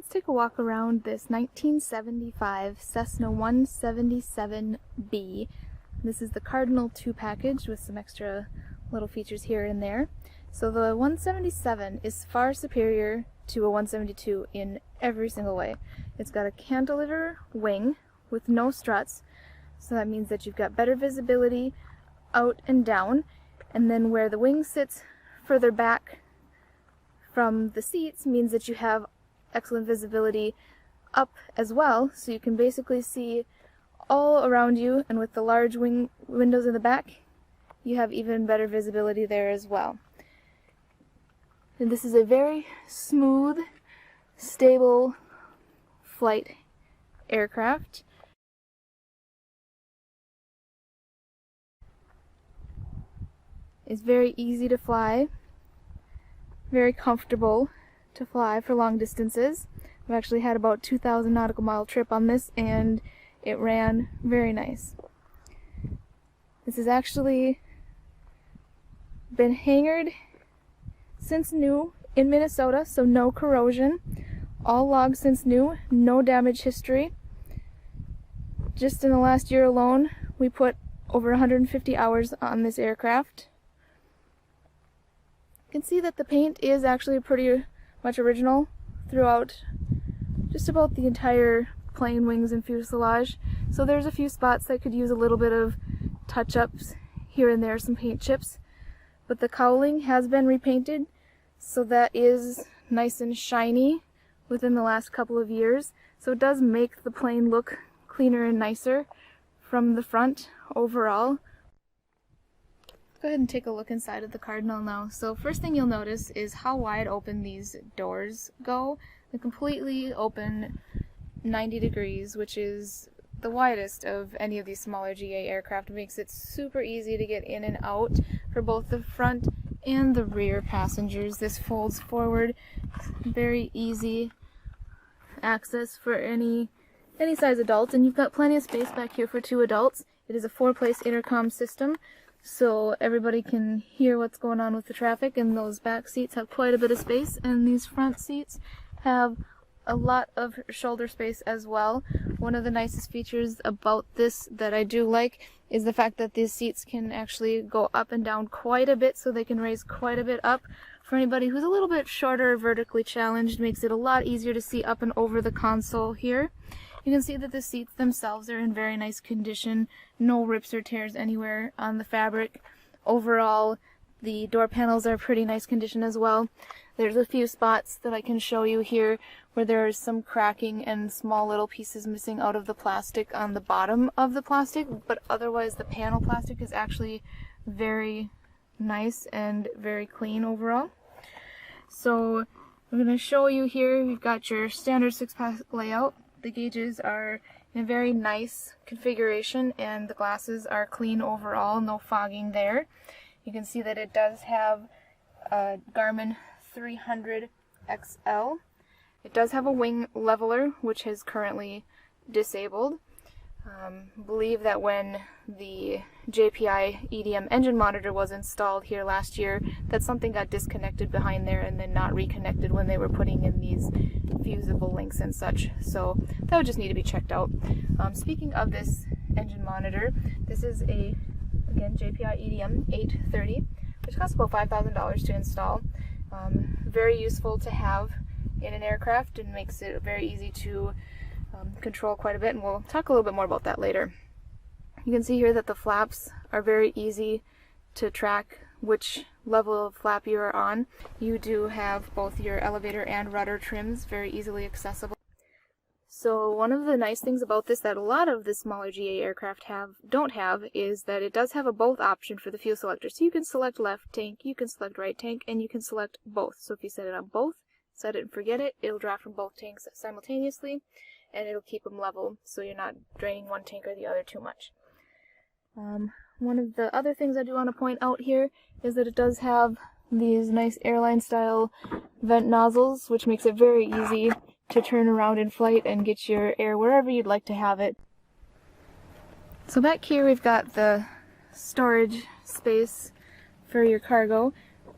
Let's take a walk around this 1975 Cessna 177B. This is the Cardinal II package with some extra little features here and there. So the 177 is far superior to a 172 in every single way. It's got a cantilever wing with no struts, so that means that you've got better visibility out and down, and then where the wing sits further back from the seats means that you have excellent visibility up as well, so you can basically see all around you, and with the large wing windows in the back you have even better visibility there as well. And this is a very smooth, stable flight aircraft. It's very easy to fly, very comfortable to fly for long distances. I've actually had about 2,000 nautical mile trip on this, and it ran very nice. This has actually been hangared since new in Minnesota, so no corrosion. All logs since new, no damage history. Just in the last year alone, we put over 150 hours on this aircraft. You can see that the paint is actually pretty much original throughout just about the entire plane, wings, and fuselage. So there's a few spots that could use a little bit of touch-ups here and there, some paint chips. But the cowling has been repainted, so that is nice and shiny within the last couple of years. So it does make the plane look cleaner and nicer from the front overall. Go ahead and take a look inside of the Cardinal now. So first thing you'll notice is how wide open these doors go. They completely open 90 degrees, which is the widest of any of these smaller GA aircraft. It makes it super easy to get in and out for both the front and the rear passengers. This folds forward, very easy access for any size adult, and you've got plenty of space back here for 2 adults. It is a 4-place intercom system, so everybody can hear what's going on with the traffic, and those back seats have quite a bit of space, and these front seats have a lot of shoulder space as well. One of the nicest features about this that I do like is the fact that these seats can actually go up and down quite a bit, so they can raise quite a bit up. For anybody who's a little bit shorter or vertically challenged, makes it a lot easier to see up and over the console here. You can see that the seats themselves are in very nice condition, no rips or tears anywhere on the fabric. Overall, the door panels are pretty nice condition as well. There's a few spots that I can show you here where there's some cracking and small little pieces missing out of the plastic on the bottom of the plastic, but otherwise the panel plastic is actually very nice and very clean overall. So I'm going to show you here, you've got your standard 6-pack layout. The gauges are in a very nice configuration, and the glasses are clean overall, no fogging there. You can see that it does have a Garmin 300 XL. It does have a wing leveler, which is currently disabled. Believe that when the JPI EDM engine monitor was installed here last year, that something got disconnected behind there and then not reconnected when they were putting in these fusible links and such. So that would just need to be checked out. Speaking of this engine monitor, this is a, again, JPI EDM 830, which costs about $5,000 to install. Very useful to have in an aircraft, and makes it very easy to control quite a bit, and we'll talk a little bit more about that later. You can see here that the flaps are very easy to track which level of flap you are on. You do have both your elevator and rudder trims very easily accessible. So one of the nice things about this that a lot of the smaller GA aircraft don't have is that it does have a both option for the fuel selector. So you can select left tank, you can select right tank, and you can select both. So if you set it on both, set it and forget it, it'll draw from both tanks simultaneously, and it'll keep them level so you're not draining one tank or the other too much. One of the other things I do want to point out here is that it does have these nice airline style vent nozzles, which makes it very easy to turn around in flight and get your air wherever you'd like to have it. So back here we've got the storage space for your cargo.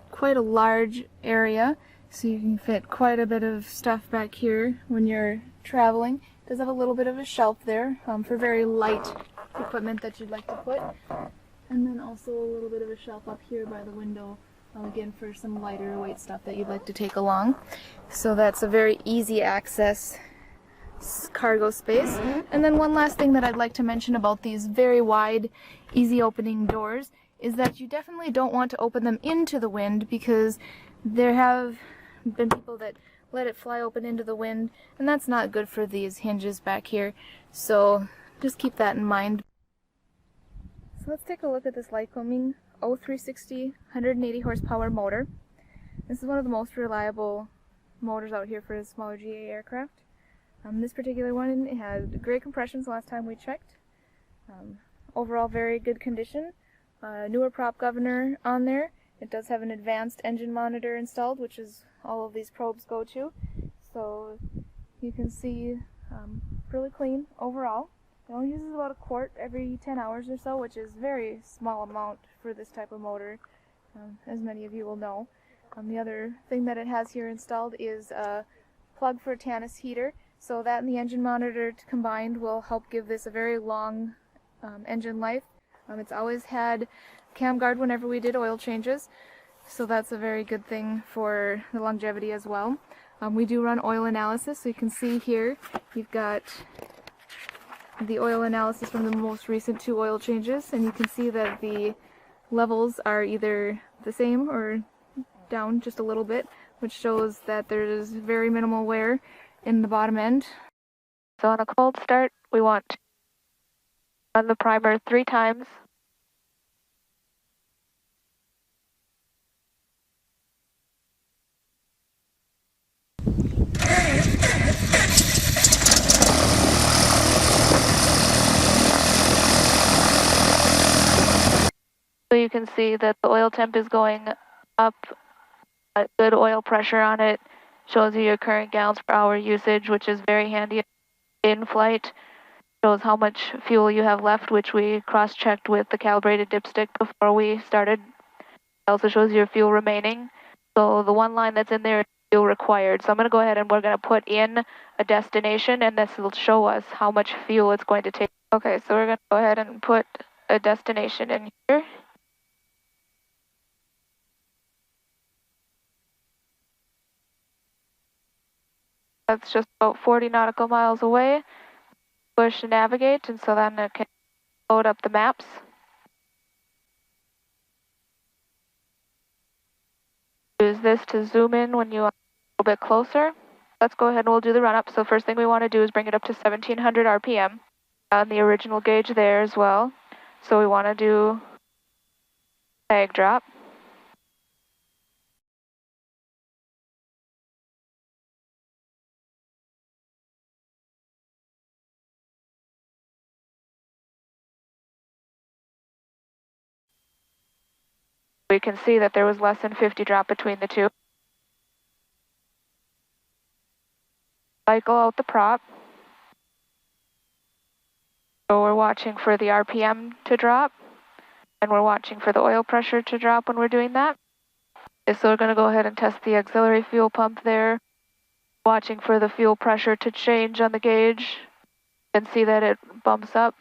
Quite a large area. So you can fit quite a bit of stuff back here when you're traveling. It does have a little bit of a shelf there for very light equipment that you'd like to put. And then also a little bit of a shelf up here by the window, again for some lighter weight stuff that you'd like to take along. So that's a very easy access cargo space. And then one last thing that I'd like to mention about these very wide, easy opening doors is that you definitely don't want to open them into the wind, because there have been people that let it fly open into the wind, and that's not good for these hinges back here. So just keep that in mind. So let's take a look at this lycoming 0360 180 horsepower motor. This is one of the most reliable motors out here for the smaller GA aircraft. This particular one, it had great compressions last time we checked. Overall very good condition. Newer prop governor on there. It does have an advanced engine monitor installed, which is all of these probes go to. So you can see really clean overall. It only uses about a quart every 10 hours or so, which is a very small amount for this type of motor, as many of you will know. The other thing that it has here installed is a plug for a Tannis heater, so that and the engine monitor combined will help give this a very long engine life. It's always had cam guard whenever we did oil changes, so that's a very good thing for the longevity as well. We do run oil analysis, so you can see here you've got the oil analysis from the most recent 2 oil changes, and you can see that the levels are either the same or down just a little bit, which shows that there's very minimal wear in the bottom end. So on a cold start, we want to run the primer 3 times. So you can see that the oil temp is going up, good oil pressure on it, shows you your current gallons per hour usage, which is very handy in flight. Shows how much fuel you have left, which we cross-checked with the calibrated dipstick before we started. It also shows your fuel remaining. So the one line that's in there is fuel required. So I'm going to go ahead and we're going to put in a destination, and this will show us how much fuel it's going to take. Okay, so we're going to go ahead and put a destination in here. That's just about 40 nautical miles away. Push navigate, and so then it can load up the maps. Use this to zoom in when you are a little bit closer. Let's go ahead and we'll do the run up. So first thing we want to do is bring it up to 1700 RPM on the original gauge there as well. So we want to do tag drop. We can see that there was less than 50 drop between the two. Cycle out the prop. So we're watching for the RPM to drop, and we're watching for the oil pressure to drop when we're doing that. So we're going to go ahead and test the auxiliary fuel pump there. Watching for the fuel pressure to change on the gauge, and see that it bumps up.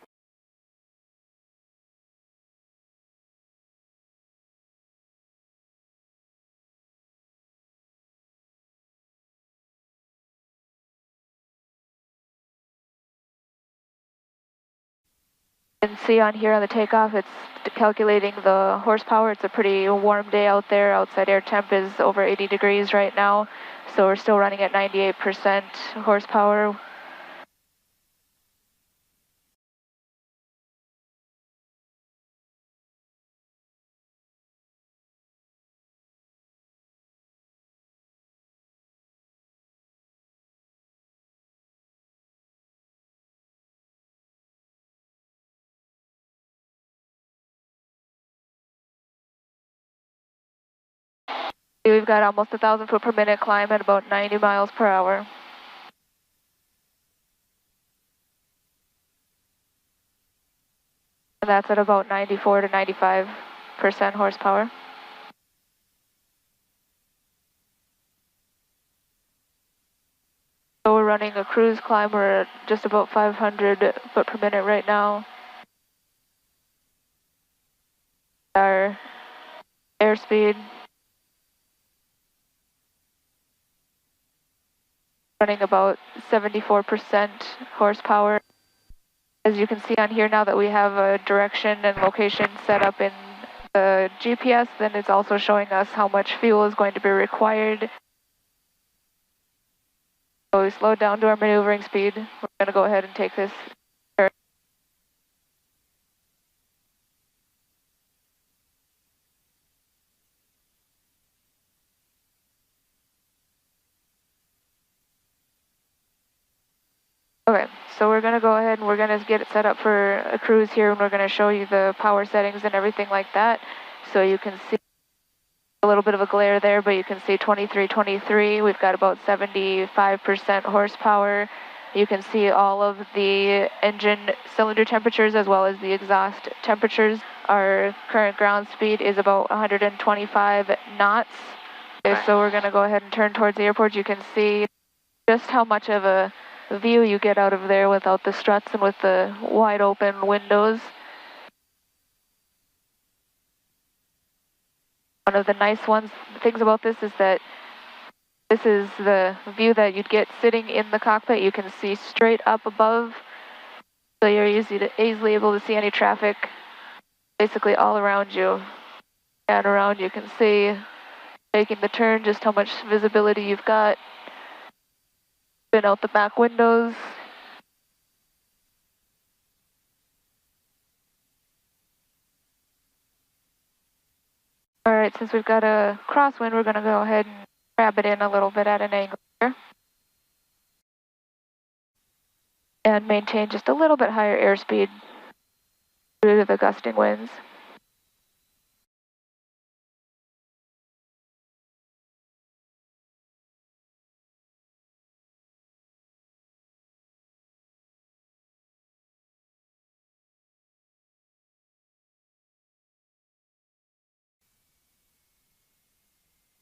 And see on here on the takeoff, it's calculating the horsepower. It's a pretty warm day out there. Outside air temp is over 80 degrees right now, so we're still running at 98% horsepower. We've got almost 1,000 foot per minute climb at about 90 miles per hour. And that's at about 94 to 95% horsepower. So we're running a cruise climb. We're at just about 500 foot per minute right now. Our airspeed running about 74% horsepower. As you can see on here, now that we have a direction and location set up in the GPS, then it's also showing us how much fuel is going to be required. So we slowed down to our maneuvering speed. We're going to go ahead and take this turn. Okay, so we're going to go ahead and we're going to get it set up for a cruise here, and we're going to show you the power settings and everything like that. So you can see a little bit of a glare there, but you can see 2323. We've got about 75% horsepower. You can see all of the engine cylinder temperatures as well as the exhaust temperatures. Our current ground speed is about 125 knots. Okay, so we're going to go ahead and turn towards the airport. You can see just how much of a view you get out of there without the struts and with the wide open windows. One of the things about this is that this is the view that you'd get sitting in the cockpit. You can see straight up above, so you're easily able to see any traffic basically all around you. And around you can see, making the turn, just how much visibility you've got. Spin out the back windows. All right, since we've got a crosswind, we're going to go ahead and grab it in a little bit at an angle here. And maintain just a little bit higher airspeed due to the gusting winds.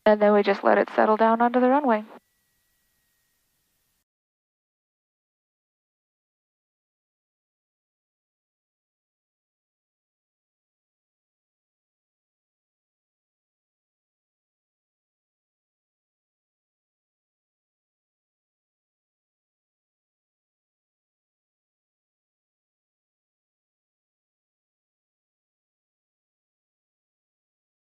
And then we just let it settle down onto the runway.